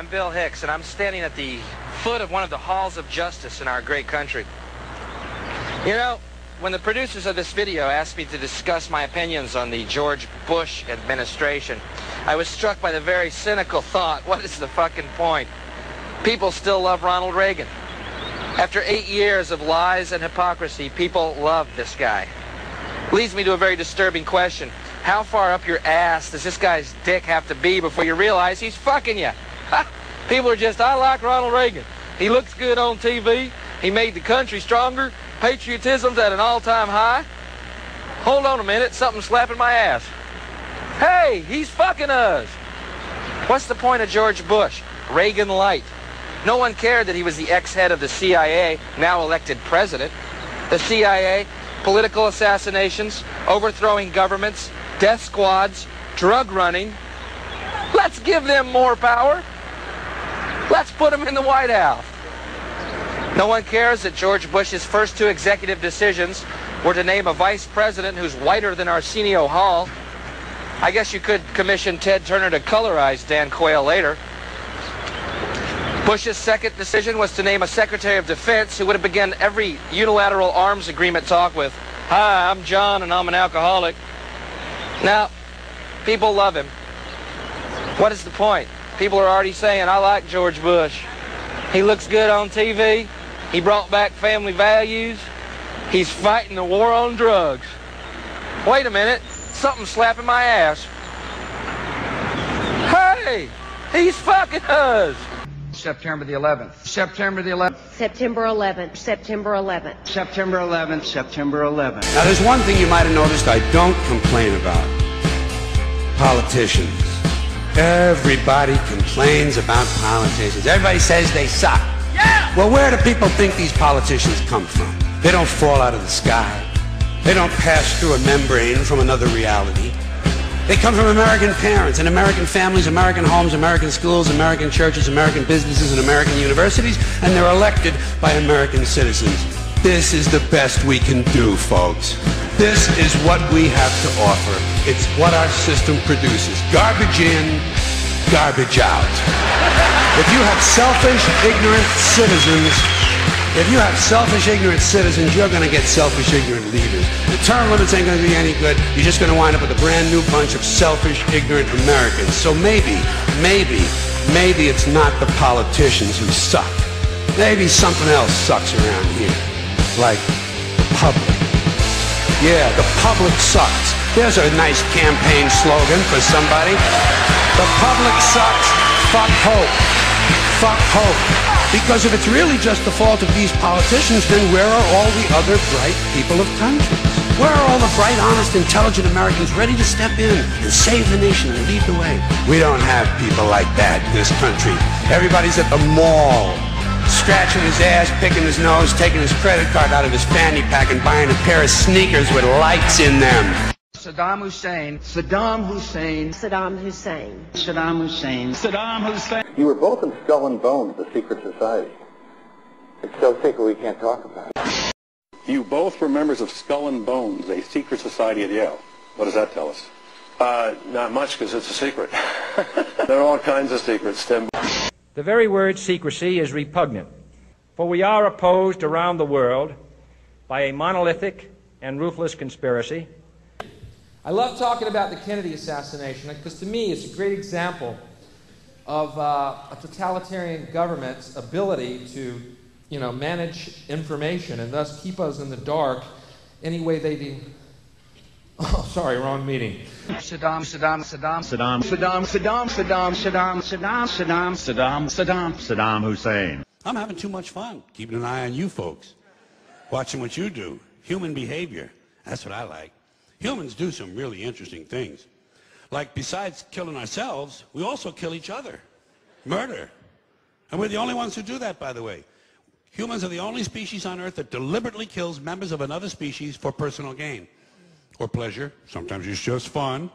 I'm Bill Hicks, and I'm standing at the foot of one of the halls of justice in our great country. You know, when the producers of this video asked me to discuss my opinions on the George Bush administration, I was struck by the very cynical thought, what is the fucking point? People still love Ronald Reagan. After 8 years of lies and hypocrisy, people love this guy. Leads me to a very disturbing question. How far up your ass does this guy's dick have to be before you realize he's fucking you? People are just, I like Ronald Reagan. He looks good on TV. He made the country stronger. Patriotism's at an all-time high. Hold on a minute, something's slapping my ass. Hey, he's fucking us. What's the point of George Bush? Reagan light. No one cared that he was the ex-head of the CIA, now elected president. The CIA, political assassinations, overthrowing governments, death squads, drug running. Let's give them more power. Let's put them in the White House. No one cares that George Bush's first two executive decisions were to name a vice president who's whiter than Arsenio Hall. I guess you could commission Ted Turner to colorize Dan Quayle later. Bush's second decision was to name a Secretary of Defense who would have begun every unilateral arms agreement talk with, "Hi, I'm John and I'm an alcoholic." Now, people love him. What is the point? People are already saying, I like George Bush. He looks good on TV. He brought back family values. He's fighting the war on drugs. Wait a minute. Something's slapping my ass. Hey, he's fucking us. September the 11th. September the 11th. September 11th. September 11th. September 11th. September 11th. Now, there's one thing you might have noticed I don't complain about. Politicians. Everybody complains about politicians. Everybody says they suck. Yeah! Well, where do people think these politicians come from? They don't fall out of the sky. They don't pass through a membrane from another reality. They come from American parents and American families, American homes, American schools, American churches, American businesses, and American universities, and they're elected by American citizens. This is the best we can do, folks. This is what we have to offer. It's what our system produces. Garbage in, garbage out. If you have selfish, ignorant citizens, you're going to get selfish, ignorant leaders. The term limits ain't going to be any good. You're just going to wind up with a brand new bunch of selfish, ignorant Americans. So maybe it's not the politicians who suck. Maybe something else sucks around here. Like the public. Yeah, the public sucks. There's a nice campaign slogan for somebody. The public sucks. Fuck hope. Fuck hope. Because if it's really just the fault of these politicians, then where are all the other bright people of countries? Where are all the bright, honest, intelligent Americans ready to step in and save the nation and lead the way? We don't have people like that in this country. Everybody's at the mall, scratching his ass, picking his nose, taking his credit card out of his fanny pack and buying a pair of sneakers with lights in them. Saddam Hussein. Saddam Hussein. Saddam Hussein. Saddam Hussein. Saddam Hussein. You were both in Skull and Bones, the secret society. It's so secret we can't talk about it. You both were members of Skull and Bones, a secret society at Yale. What does that tell us? Not much, because it's a secret. There are all kinds of secrets, Tim. The very word secrecy is repugnant, for we are opposed around the world by a monolithic and ruthless conspiracy. I love talking about the Kennedy assassination because to me it's a great example of a totalitarian government's ability to, manage information and thus keep us in the dark any way they do. Oh, sorry, wrong meeting. Saddam Hussein. I'm having too much fun keeping an eye on you folks, watching what you do. Human behavior. That's what I like. Humans do some really interesting things. Like, besides killing ourselves, we also kill each other. Murder. And we're the only ones who do that, by the way. Humans are the only species on Earth that deliberately kills members of another species for personal gain. Or pleasure. Sometimes it's just fun.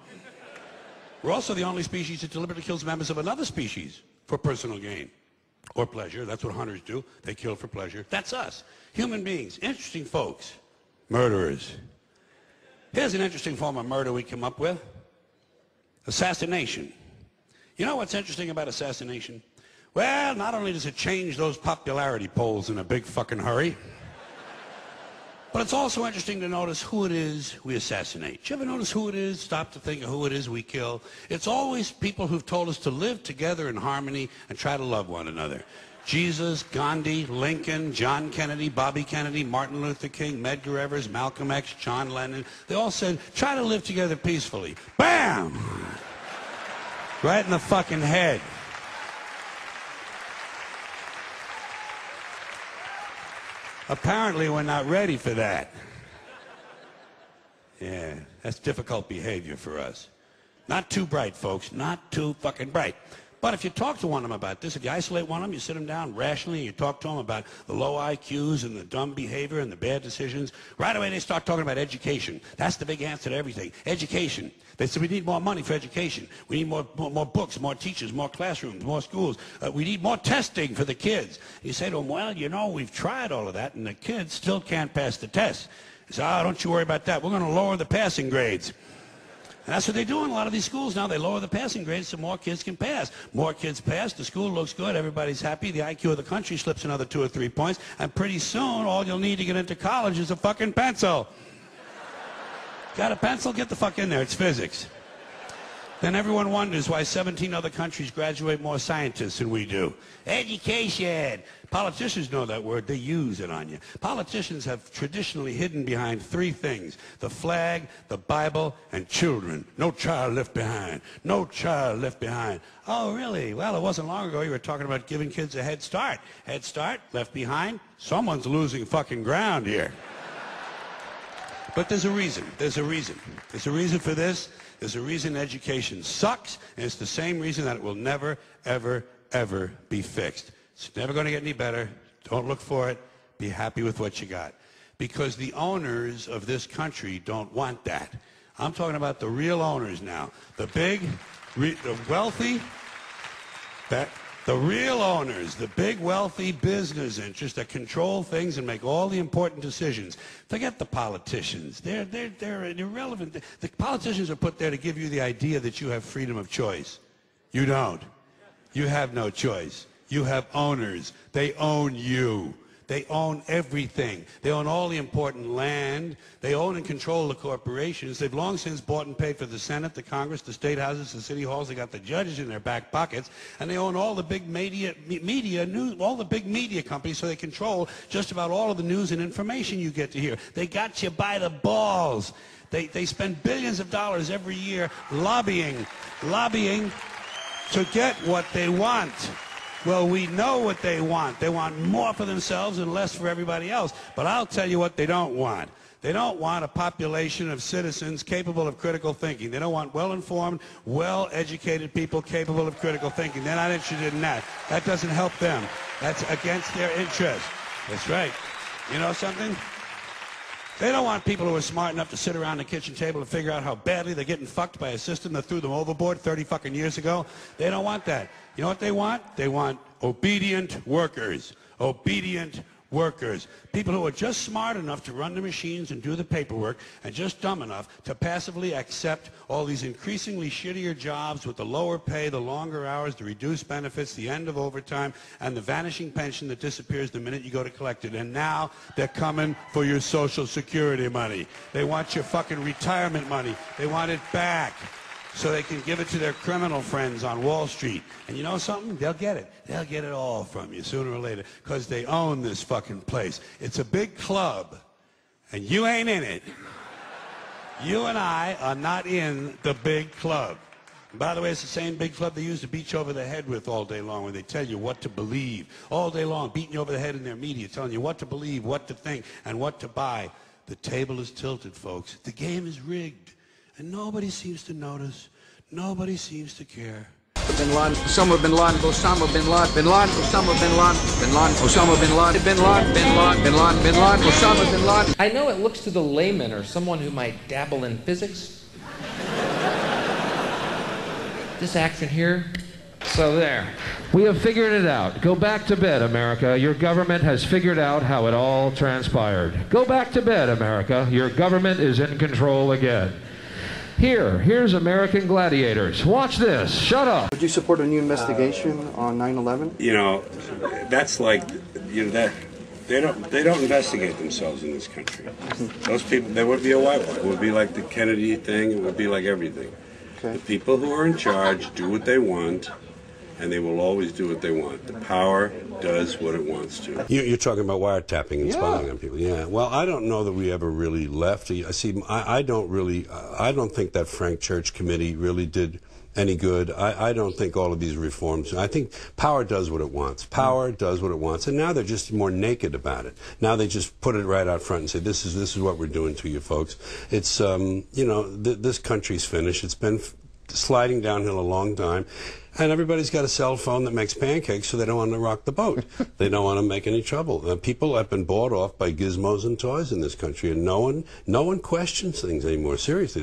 We're also the only species that deliberately kills members of another species for personal gain. Or pleasure. That's what hunters do. They kill for pleasure. That's us. Human beings. Interesting folks. Murderers. Here's an interesting form of murder we come up with. Assassination. You know what's interesting about assassination? Well, not only does it change those popularity polls in a big fucking hurry, but it's also interesting to notice who it is we assassinate. Do you ever notice who it is? Stop to think of who it is we kill. It's always people who've told us to live together in harmony and try to love one another. Jesus, Gandhi, Lincoln, John Kennedy, Bobby Kennedy, Martin Luther King, Medgar Evers, Malcolm X, John Lennon. They all said, try to live together peacefully. Bam! Right in the fucking head. Apparently, we're not ready for that. Yeah, that's difficult behavior for us. Not too bright, folks. Not too fucking bright. But if you talk to one of them about this, if you isolate one of them, you sit them down rationally, and you talk to them about the low IQs and the dumb behavior and the bad decisions, right away they start talking about education. That's the big answer to everything. Education. They say we need more money for education. We need more books, more teachers, more classrooms, more schools. We need more testing for the kids. You say to them, well, you know, we've tried all of that, and the kids still can't pass the test. They say, oh, don't you worry about that. We're going to lower the passing grades. And that's what they do in a lot of these schools now. They lower the passing grades so more kids can pass. More kids pass, the school looks good, everybody's happy, the IQ of the country slips another 2 or 3 points, and pretty soon all you'll need to get into college is a fucking pencil. Got a pencil? Get the fuck in there. It's physics. Then everyone wonders why 17 other countries graduate more scientists than we do. Education. Politicians know that word. They use it on you. Politicians have traditionally hidden behind 3 things: the flag, the Bible, and children. No child left behind. No child left behind. Oh, really? Well, it wasn't long ago you were talking about giving kids a head start. Head start, left behind. Someone's losing fucking ground here. But there's a reason. There's a reason. There's a reason for this. There's a reason education sucks, and it's the same reason that it will never, ever, ever be fixed. It's never going to get any better. Don't look for it. Be happy with what you got. Because the owners of this country don't want that. I'm talking about the real owners now. The big, the wealthy, the real owners, the big wealthy business interests that control things and make all the important decisions. Forget the politicians. They're irrelevant. The politicians are put there to give you the idea that you have freedom of choice. You don't. You have no choice. You have owners. They own you. They own everything. They own all the important land. They own and control the corporations. They've long since bought and paid for the Senate, the Congress, the state houses, the city halls. They got the judges in their back pockets, and they own all the big all the big media companies. So they control just about all of the news and information you get to hear. They got you by the balls. They spend billions of dollars every year lobbying to get what they want. Well, we know what they want. They want more for themselves and less for everybody else. But I'll tell you what they don't want. They don't want a population of citizens capable of critical thinking. They don't want well-informed, well-educated people capable of critical thinking. They're not interested in that. That doesn't help them. That's against their interest. That's right. You know something? They don't want people who are smart enough to sit around the kitchen table and figure out how badly they're getting fucked by a system that threw them overboard 30 fucking years ago. They don't want that. You know what they want? They want obedient workers. Obedient workers. People who are just smart enough to run the machines and do the paperwork, and just dumb enough to passively accept all these increasingly shittier jobs with the lower pay, the longer hours, the reduced benefits, the end of overtime, and the vanishing pension that disappears the minute you go to collect it. And now they're coming for your Social Security money. They want your fucking retirement money. They want it back, so they can give it to their criminal friends on Wall Street. And you know something? They'll get it. They'll get it all from you sooner or later, because they own this fucking place. It's a big club, and you ain't in it. You and I are not in the big club. And by the way, it's the same big club they use to beat you over the head with all day long, when they tell you what to believe. All day long, beating you over the head in their media, telling you what to believe, what to think, and what to buy. The table is tilted, folks. The game is rigged. And nobody seems to notice. Nobody seems to care. Bin Laden, Osama bin Laden, Osama bin Laden, bin Laden, Osama bin Laden, bin Laden, Osama bin Laden, bin Laden, bin Laden, bin Laden, bin Laden, Osama bin Laden. I know it looks to the layman or someone who might dabble in physics. This action here. So there. We have figured it out. Go back to bed, America. Your government has figured out how it all transpired. Go back to bed, America. Your government is in control again. Here's American Gladiators. Watch this. Shut up. Would you support a new investigation on 9/11? You know, that's like, you know, that they don't investigate themselves in this country. Those people, there would be a wipeout. It would be like the Kennedy thing. It would be like everything. Okay. The people who are in charge do what they want, and they will always do what they want. The power does what it wants to. You're talking about wiretapping and spying on people. Yeah. Well, I don't know that we ever really left. I don't think that Frank Church committee really did any good. I don't think all of these reforms. I think power does what it wants. Power does what it wants, and now they're just more naked about it. Now they just put it right out front and say, "This is what we're doing to you folks." It's you know, this country's finished. It's been sliding downhill a long time, and everybody's got a cell phone that makes pancakes, so they don't want to rock the boat. They don't want to make any trouble. People have been bought off by gizmos and toys in this country, and no one questions things anymore. Seriously.